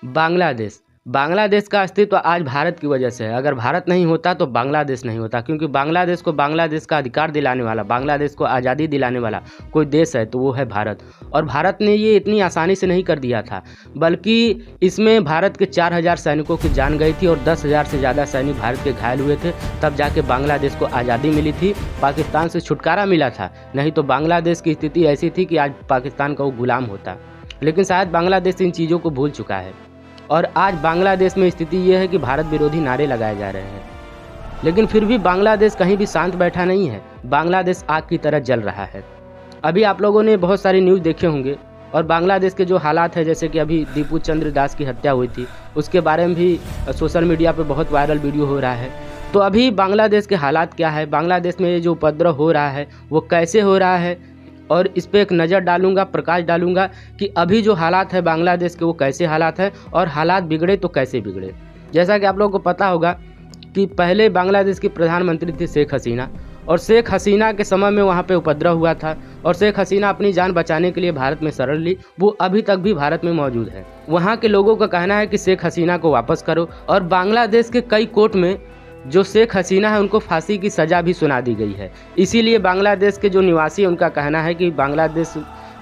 बांग्लादेश। बांग्लादेश का अस्तित्व आज भारत की वजह से है। अगर भारत नहीं होता तो बांग्लादेश नहीं होता, क्योंकि बांग्लादेश को बांग्लादेश का अधिकार दिलाने वाला, बांग्लादेश को आज़ादी दिलाने वाला कोई देश है तो वो है भारत। और भारत ने ये इतनी आसानी से नहीं कर दिया था, बल्कि इसमें भारत के 4000 सैनिकों की जान गई थी और 10,000 से ज़्यादा सैनिक भारत के घायल हुए थे। तब जाके बांग्लादेश को आज़ादी मिली थी, पाकिस्तान से छुटकारा मिला था। नहीं तो बांग्लादेश की स्थिति ऐसी थी कि आज पाकिस्तान का वो गुलाम होता। लेकिन शायद बांग्लादेश इन चीज़ों को भूल चुका है और आज बांग्लादेश में स्थिति ये है कि भारत विरोधी नारे लगाए जा रहे हैं। लेकिन फिर भी बांग्लादेश कहीं भी शांत बैठा नहीं है। बांग्लादेश आग की तरह जल रहा है। अभी आप लोगों ने बहुत सारी न्यूज़ देखे होंगे और बांग्लादेश के जो हालात है, जैसे कि अभी दीपू चंद्र दास की हत्या हुई थी, उसके बारे में भी सोशल मीडिया पर बहुत वायरल वीडियो हो रहा है। तो अभी बांग्लादेश के हालात क्या है, बांग्लादेश में ये जो उपद्रव हो रहा है वो कैसे हो रहा है, और इस पे एक नज़र डालूंगा, प्रकाश डालूंगा कि अभी जो हालात है बांग्लादेश के वो कैसे हालात है और हालात बिगड़े तो कैसे बिगड़े। जैसा कि आप लोगों को पता होगा कि पहले बांग्लादेश की प्रधानमंत्री थी शेख हसीना, और शेख हसीना के समय में वहाँ पे उपद्रव हुआ था और शेख हसीना अपनी जान बचाने के लिए भारत में शरण ली। वो अभी तक भी भारत में मौजूद है। वहाँ के लोगों का कहना है कि शेख हसीना को वापस करो, और बांग्लादेश के कई कोर्ट में जो शेख हसीना है उनको फांसी की सज़ा भी सुना दी गई है। इसीलिए बांग्लादेश के जो निवासी हैं उनका कहना है कि बांग्लादेश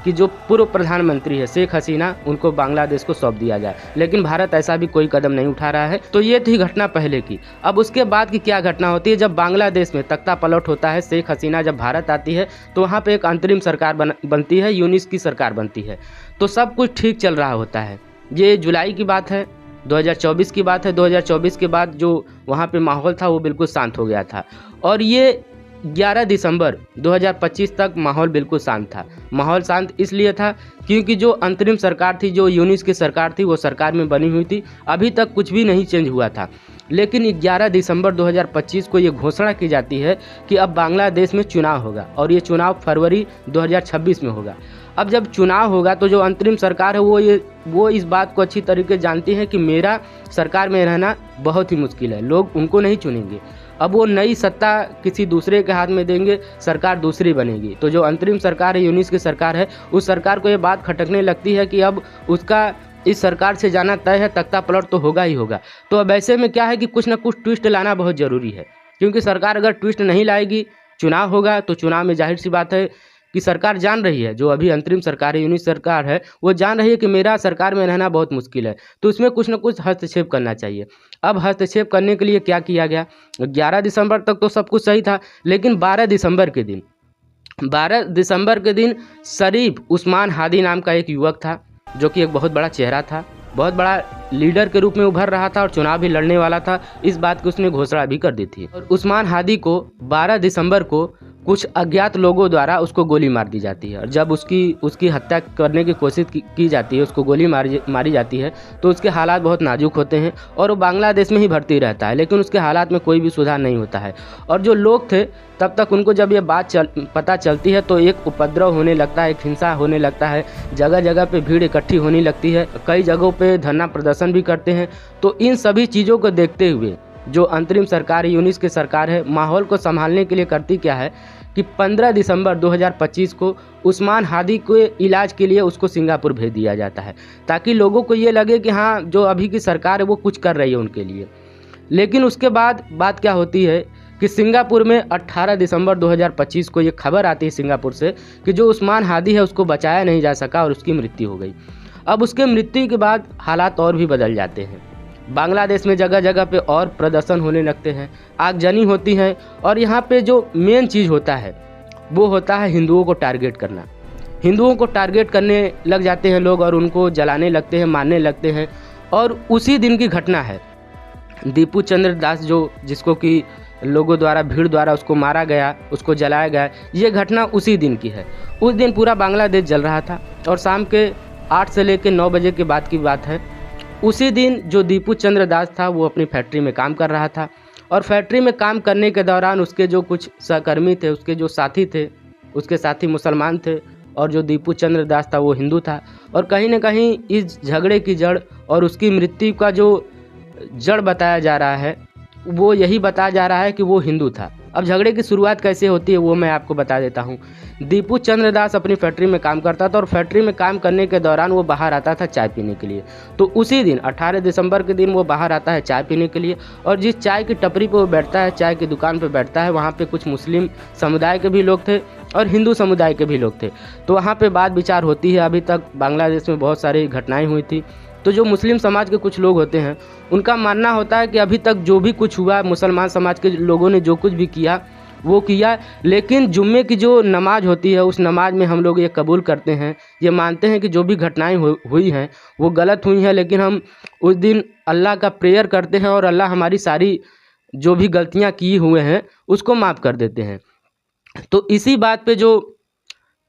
की जो पूर्व प्रधानमंत्री है शेख हसीना, उनको बांग्लादेश को सौंप दिया जाए। लेकिन भारत ऐसा भी कोई कदम नहीं उठा रहा है। तो ये थी घटना पहले की। अब उसके बाद की क्या घटना होती है, जब बांग्लादेश में तख्ता पलट होता है, शेख हसीना जब भारत आती है तो वहाँ पर एक अंतरिम सरकार बनती है, यूनिस की सरकार बनती है। तो सब कुछ ठीक चल रहा होता है। ये जुलाई की बात है, 2024 की बात है। 2024 के बाद जो वहाँ पे माहौल था वो बिल्कुल शांत हो गया था, और ये 11 दिसंबर 2025 तक माहौल बिल्कुल शांत था। माहौल शांत इसलिए था क्योंकि जो अंतरिम सरकार थी, जो यूनिस की सरकार थी, वो सरकार में बनी हुई थी। अभी तक कुछ भी नहीं चेंज हुआ था। लेकिन 11 दिसंबर 2025 को ये घोषणा की जाती है कि अब बांग्लादेश में चुनाव होगा, और ये चुनाव फरवरी 2026 में होगा। अब जब चुनाव होगा तो जो अंतरिम सरकार है वो इस बात को अच्छी तरीके जानती है कि मेरा सरकार में रहना बहुत ही मुश्किल है, लोग उनको नहीं चुनेंगे। अब वो नई सत्ता किसी दूसरे के हाथ में देंगे, सरकार दूसरी बनेगी। तो जो अंतरिम सरकार है, यूनिस की सरकार है, उस सरकार को ये बात खटकने लगती है कि अब उसका इस सरकार से जाना तय है, तख्ता पलट तो होगा ही होगा। तो अब ऐसे में क्या है कि कुछ ना कुछ ट्विस्ट लाना बहुत ज़रूरी है, क्योंकि सरकार अगर ट्विस्ट नहीं लाएगी, चुनाव होगा तो चुनाव में जाहिर सी बात है कि सरकार जान रही है, जो अभी अंतरिम सरकार है, यूनिस सरकार है, वो जान रही है कि मेरा सरकार में रहना बहुत मुश्किल है। तो उसमें कुछ ना कुछ हस्तक्षेप करना चाहिए। अब हस्तक्षेप करने के लिए क्या किया गया, 11 दिसंबर तक तो सब कुछ सही था, लेकिन 12 दिसंबर के दिन शरीफ उस्मान हादी नाम का एक युवक था, जो कि एक बहुत बड़ा चेहरा था, बहुत बड़ा लीडर के रूप में उभर रहा था और चुनाव भी लड़ने वाला था। इस बात की उसने घोषणा भी कर दी थी। और उस्मान हादी को 12 दिसंबर को कुछ अज्ञात लोगों द्वारा उसको गोली मार दी जाती है, और जब उसकी हत्या करने की कोशिश की जाती है, उसको गोली मारी जाती है, तो उसके हालात बहुत नाजुक होते हैं और वो बांग्लादेश में ही भर्ती रहता है। लेकिन उसके हालात में कोई भी सुधार नहीं होता है। और जो लोग थे तब तक उनको जब ये बात पता चलती है तो एक उपद्रव होने लगता है, एक हिंसा होने लगता है, जगह जगह पे भीड़ इकट्ठी होने लगती है, कई जगहों पे धरना प्रदर्शन भी करते हैं। तो इन सभी चीज़ों को देखते हुए जो अंतरिम सरकार है, यूनिस की सरकार है, माहौल को संभालने के लिए करती क्या है कि 15 दिसंबर 2025 को उस्मान हादी को इलाज के लिए उसको सिंगापुर भेज दिया जाता है, ताकि लोगों को ये लगे कि हाँ, जो अभी की सरकार है वो कुछ कर रही है उनके लिए। लेकिन उसके बाद बात क्या होती है कि सिंगापुर में 18 दिसंबर 2025 को ये खबर आती है सिंगापुर से कि जो उस्मान हादी है उसको बचाया नहीं जा सका और उसकी मृत्यु हो गई। अब उसके मृत्यु के बाद हालात और भी बदल जाते हैं। बांग्लादेश में जगह जगह पे और प्रदर्शन होने लगते हैं, आगजनी होती है, और यहाँ पे जो मेन चीज़ होता है वो होता है हिंदुओं को टारगेट करना। हिंदुओं को टारगेट करने लग जाते हैं लोग और उनको जलाने लगते हैं, मारने लगते हैं। और उसी दिन की घटना है, दीपू चंद्र दास जिसको कि लोगों द्वारा, भीड़ द्वारा उसको मारा गया, उसको जलाया गया, ये घटना उसी दिन की है। उस दिन पूरा बांग्लादेश जल रहा था और शाम के 8 से लेकर 9 बजे के बाद की बात है। उसी दिन जो दीपू चंद्र दास था वो अपनी फैक्ट्री में काम कर रहा था, और फैक्ट्री में काम करने के दौरान उसके जो कुछ सहकर्मी थे, उसके जो साथी थे, उसके साथी मुसलमान थे, और जो दीपू चंद्र दास था वो हिंदू था। और कहीं ना कहीं इस झगड़े की जड़ और उसकी मृत्यु का जो जड़ बताया जा रहा है वो यही बताया जा रहा है कि वो हिंदू था। अब झगड़े की शुरुआत कैसे होती है वो मैं आपको बता देता हूँ। दीपू चंद्र दास अपनी फैक्ट्री में काम करता था और फैक्ट्री में काम करने के दौरान वो बाहर आता था चाय पीने के लिए। तो उसी दिन 18 दिसंबर के दिन वो बाहर आता है चाय पीने के लिए, और जिस चाय की टपरी पर वो बैठता है, चाय की दुकान पर बैठता है, वहाँ पर कुछ मुस्लिम समुदाय के भी लोग थे और हिंदू समुदाय के भी लोग थे। तो वहाँ पे बात विचार होती है। अभी तक बांग्लादेश में बहुत सारी घटनाएं हुई थी। तो जो मुस्लिम समाज के कुछ लोग होते हैं उनका मानना होता है कि अभी तक जो भी कुछ हुआ, मुसलमान समाज के लोगों ने जो कुछ भी किया वो किया, लेकिन जुम्मे की जो नमाज होती है उस नमाज में हम लोग ये कबूल करते हैं, ये मानते हैं कि जो भी घटनाएं हुई हैं वो गलत हुई हैं, लेकिन हम उस दिन अल्लाह का प्रेयर करते हैं और अल्लाह हमारी सारी जो भी गलतियाँ किए हुए हैं उसको माफ़ कर देते हैं। तो इसी बात पे जो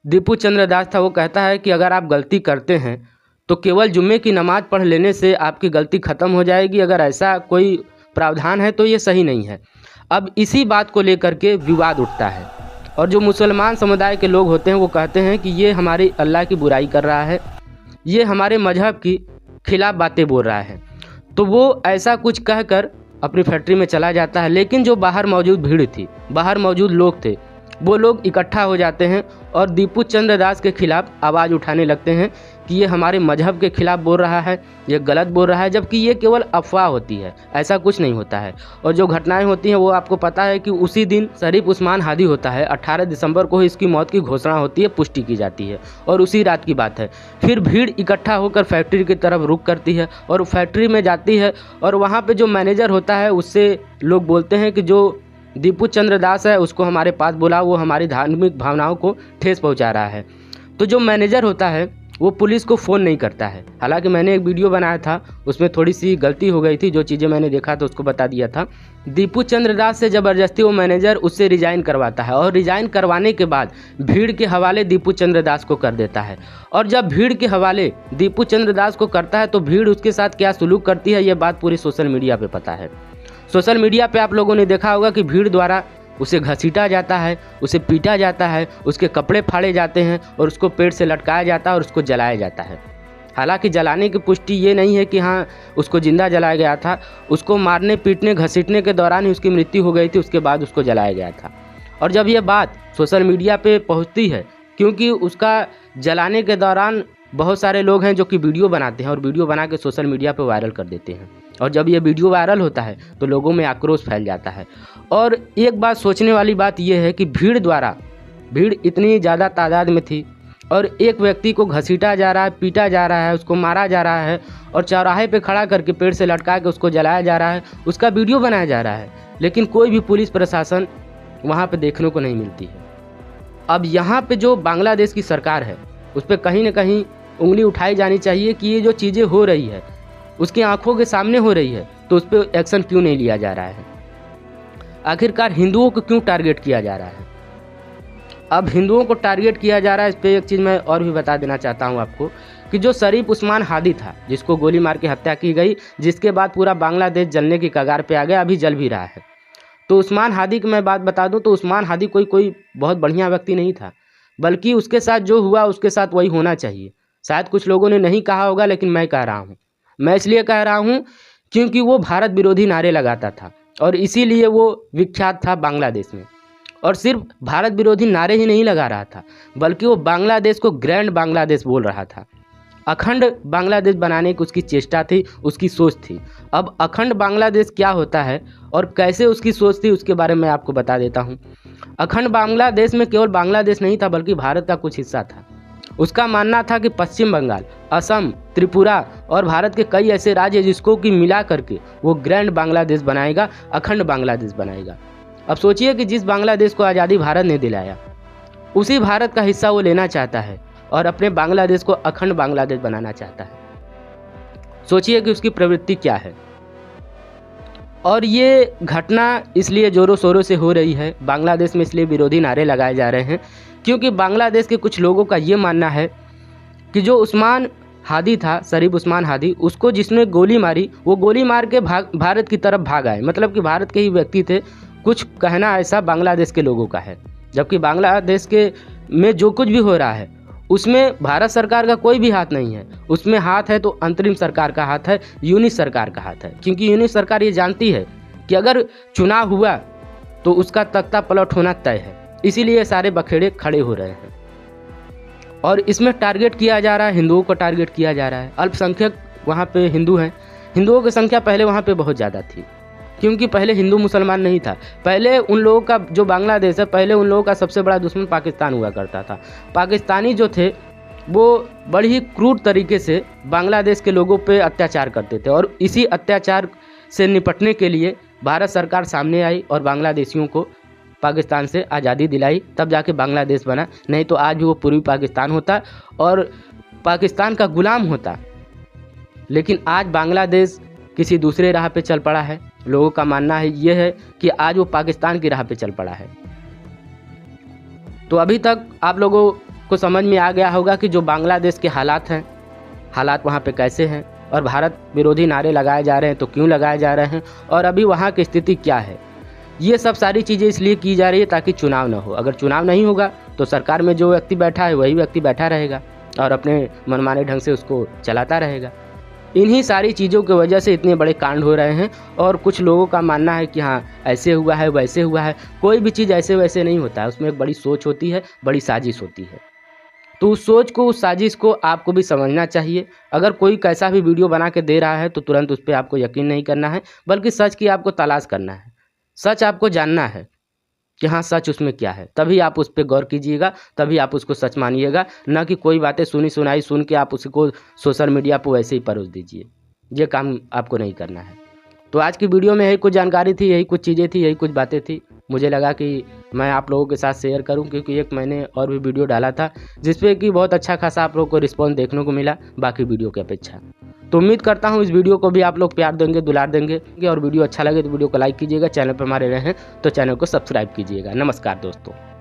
दीपू चंद्र दास था वो कहता है कि अगर आप गलती करते हैं तो केवल जुम्मे की नमाज़ पढ़ लेने से आपकी गलती ख़त्म हो जाएगी। अगर ऐसा कोई प्रावधान है तो ये सही नहीं है। अब इसी बात को लेकर के विवाद उठता है और जो मुसलमान समुदाय के लोग होते हैं वो कहते हैं कि ये हमारी अल्लाह की बुराई कर रहा है, ये हमारे मजहब की खिलाफ बातें बोल रहा है। तो वो ऐसा कुछ कहकर अपनी फैक्ट्री में चला जाता है। लेकिन जो बाहर मौजूद भीड़ थी, बाहर मौजूद लोग थे, वो लोग इकट्ठा हो जाते हैं और दीपू चंद्र दास के खिलाफ आवाज़ उठाने लगते हैं कि ये हमारे मजहब के खिलाफ बोल रहा है, ये गलत बोल रहा है, जबकि ये केवल अफवाह होती है, ऐसा कुछ नहीं होता है। और जो घटनाएं होती हैं वो आपको पता है कि उसी दिन शरीफ उस्मान हादी होता है। 18 दिसंबर को ही इसकी मौत की घोषणा होती है, पुष्टि की जाती है और उसी रात की बात है। फिर भीड़ इकट्ठा होकर फैक्ट्री की तरफ रुख करती है और फैक्ट्री में जाती है और वहाँ पर जो मैनेजर होता है उससे लोग बोलते हैं कि जो दीपू चंद्र दास है उसको हमारे पास बुला, वो हमारी धार्मिक भावनाओं को ठेस पहुंचा रहा है। तो जो मैनेजर होता है वो पुलिस को फ़ोन नहीं करता है। हालांकि मैंने एक वीडियो बनाया था उसमें थोड़ी सी गलती हो गई थी, जो चीज़ें मैंने देखा था उसको बता दिया था। दीपू चंद्र दास से ज़बरदस्ती वो मैनेजर उससे रिज़ाइन करवाता है और रिज़ाइन करवाने के बाद भीड़ के हवाले दीपू चंद्र दास को कर देता है। और जब भीड़ के हवाले दीपू चंद्र दास को करता है तो भीड़ उसके साथ क्या सलूक करती है ये बात पूरी सोशल मीडिया पर पता है। सोशल मीडिया पे आप लोगों ने देखा होगा कि भीड़ द्वारा उसे घसीटा जाता है, उसे पीटा जाता है, उसके कपड़े फाड़े जाते हैं और उसको पेड़ से लटकाया जाता है और उसको जलाया जाता है। हालांकि जलाने की पुष्टि ये नहीं है कि हाँ उसको जिंदा जलाया गया था, उसको मारने पीटने घसीटने के दौरान ही उसकी मृत्यु हो गई थी, उसके बाद उसको जलाया गया था। और जब ये बात सोशल मीडिया पे पहुँचती है, क्योंकि उसका जलाने के दौरान बहुत सारे लोग हैं जो कि वीडियो बनाते हैं और वीडियो बना के सोशल मीडिया पे वायरल कर देते हैं, और जब ये वीडियो वायरल होता है तो लोगों में आक्रोश फैल जाता है। और एक बात सोचने वाली बात यह है कि भीड़ इतनी ज़्यादा तादाद में थी और एक व्यक्ति को घसीटा जा रहा है, पीटा जा रहा है, उसको मारा जा रहा है और चौराहे पे खड़ा करके पेड़ से लटका के उसको जलाया जा रहा है, उसका वीडियो बनाया जा रहा है, लेकिन कोई भी पुलिस प्रशासन वहाँ पर देखने को नहीं मिलती है। अब यहाँ पर जो बांग्लादेश की सरकार है उस पर कहीं ना कहीं उंगली उठाई जानी चाहिए कि ये जो चीज़ें हो रही है उसकी आंखों के सामने हो रही है तो उस पर एक्शन क्यों नहीं लिया जा रहा है। आखिरकार हिंदुओं को क्यों टारगेट किया जा रहा है। अब हिंदुओं को टारगेट किया जा रहा है, इस पर एक चीज़ मैं और भी बता देना चाहता हूं आपको कि जो शरीफ उस्मान हादी था जिसको गोली मार के हत्या की गई, जिसके बाद पूरा बांग्लादेश जलने की कगार पे आ गया, अभी जल भी रहा है। तो उस्मान हादी की मैं बात बता दूँ तो उस्मान हादी कोई बहुत बढ़िया व्यक्ति नहीं था, बल्कि उसके साथ जो हुआ उसके साथ वही होना चाहिए। शायद कुछ लोगों ने नहीं कहा होगा लेकिन मैं कह रहा हूँ। मैं इसलिए कह रहा हूँ क्योंकि वो भारत विरोधी नारे लगाता था और इसीलिए वो विख्यात था बांग्लादेश में। और सिर्फ भारत विरोधी नारे ही नहीं लगा रहा था बल्कि वो बांग्लादेश को ग्रैंड बांग्लादेश बोल रहा था। अखंड बांग्लादेश बनाने की उसकी चेष्टा थी, उसकी सोच थी। अब अखंड बांग्लादेश क्या होता है और कैसे उसकी सोच थी उसके बारे में आपको बता देता हूँ। अखंड बांग्लादेश में केवल बांग्लादेश नहीं था बल्कि भारत का कुछ हिस्सा था। उसका मानना था कि पश्चिम बंगाल, असम, त्रिपुरा और भारत के कई ऐसे राज्य जिसको कि मिला करके वो ग्रैंड बांग्लादेश बनाएगा, अखंड बांग्लादेश बनाएगा। अब सोचिए कि जिस बांग्लादेश को आज़ादी भारत ने दिलाया उसी भारत का हिस्सा वो लेना चाहता है और अपने बांग्लादेश को अखंड बांग्लादेश बनाना चाहता है। सोचिए कि उसकी प्रवृत्ति क्या है। और ये घटना इसलिए ज़ोरों शोरों से हो रही है, बांग्लादेश में इसलिए विरोधी नारे लगाए जा रहे हैं क्योंकि बांग्लादेश के कुछ लोगों का ये मानना है कि जो उस्मान हादी था, शरीफ उस्मान हादी, उसको जिसने गोली मारी वो गोली मार के भारत की तरफ भाग आए, मतलब कि भारत के ही व्यक्ति थे। कुछ कहना ऐसा बांग्लादेश के लोगों का है, जबकि बांग्लादेश के में जो कुछ भी हो रहा है उसमें भारत सरकार का कोई भी हाथ नहीं है। उसमें हाथ है तो अंतरिम सरकार का हाथ है, यूनिट सरकार का हाथ है, क्योंकि यूनिट सरकार ये जानती है कि अगर चुनाव हुआ तो उसका तख्ता पलट होना तय है। इसीलिए सारे बखेड़े खड़े हो रहे हैं और इसमें टारगेट किया जा रहा है, हिंदुओं को टारगेट किया जा रहा है। अल्पसंख्यक वहाँ पे हिंदू हैं, हिंदुओं की संख्या पहले वहाँ पे बहुत ज़्यादा थी, क्योंकि पहले हिंदू मुसलमान नहीं था। पहले उन लोगों का जो बांग्लादेश है, पहले उन लोगों का सबसे बड़ा दुश्मन पाकिस्तान हुआ करता था। पाकिस्तानी जो थे वो बड़ी ही क्रूर तरीके से बांग्लादेश के लोगों पे अत्याचार करते थे और इसी अत्याचार से निपटने के लिए भारत सरकार सामने आई और बांग्लादेशियों को पाकिस्तान से आज़ादी दिलाई, तब जाके बांग्लादेश बना। नहीं तो आज भी वो पूर्वी पाकिस्तान होता और पाकिस्तान का गुलाम होता। लेकिन आज बांग्लादेश किसी दूसरे राह पे चल पड़ा है। लोगों का मानना है ये है कि आज वो पाकिस्तान की राह पे चल पड़ा है। तो अभी तक आप लोगों को समझ में आ गया होगा कि जो बांग्लादेश के हालात हैं, हालात वहाँ पे कैसे हैं और भारत विरोधी नारे लगाए जा रहे हैं तो क्यों लगाए जा रहे हैं और अभी वहाँ की स्थिति क्या है। ये सब सारी चीज़ें इसलिए की जा रही है ताकि चुनाव ना हो। अगर चुनाव नहीं होगा तो सरकार में जो व्यक्ति बैठा है वही व्यक्ति बैठा रहेगा और अपने मनमाने ढंग से उसको चलाता रहेगा। इन्हीं सारी चीज़ों की वजह से इतने बड़े कांड हो रहे हैं और कुछ लोगों का मानना है कि हाँ ऐसे हुआ है वैसे हुआ है। कोई भी चीज़ ऐसे वैसे नहीं होता है, उसमें एक बड़ी सोच होती है, बड़ी साजिश होती है। तो उस सोच को, उस साजिश को आपको भी समझना चाहिए। अगर कोई कैसा भी वीडियो बना के दे रहा है तो तुरंत उस पर आपको यकीन नहीं करना है, बल्कि सच की आपको तलाश करना है। सच आपको जानना है कि हाँ सच उसमें क्या है, तभी आप उस पर गौर कीजिएगा, तभी आप उसको सच मानिएगा। ना कि कोई बातें सुनी सुनाई सुन के आप उसको सोशल मीडिया पर वैसे ही परोस दीजिए। ये काम आपको नहीं करना है। तो आज की वीडियो में यही कुछ जानकारी थी, यही कुछ चीज़ें थी, यही कुछ बातें थी। मुझे लगा कि मैं आप लोगों के साथ शेयर करूं, क्योंकि एक मैंने और भी वीडियो डाला था जिस पे कि बहुत अच्छा खासा आप लोगों को रिस्पॉन्स देखने को मिला बाकी वीडियो की अपेक्षा। तो उम्मीद करता हूं इस वीडियो को भी आप लोग प्यार देंगे, दुलार देंगे और वीडियो अच्छा लगे तो वीडियो को लाइक कीजिएगा। चैनल पर हमारे रहे हैं तो चैनल को सब्सक्राइब कीजिएगा। नमस्कार दोस्तों।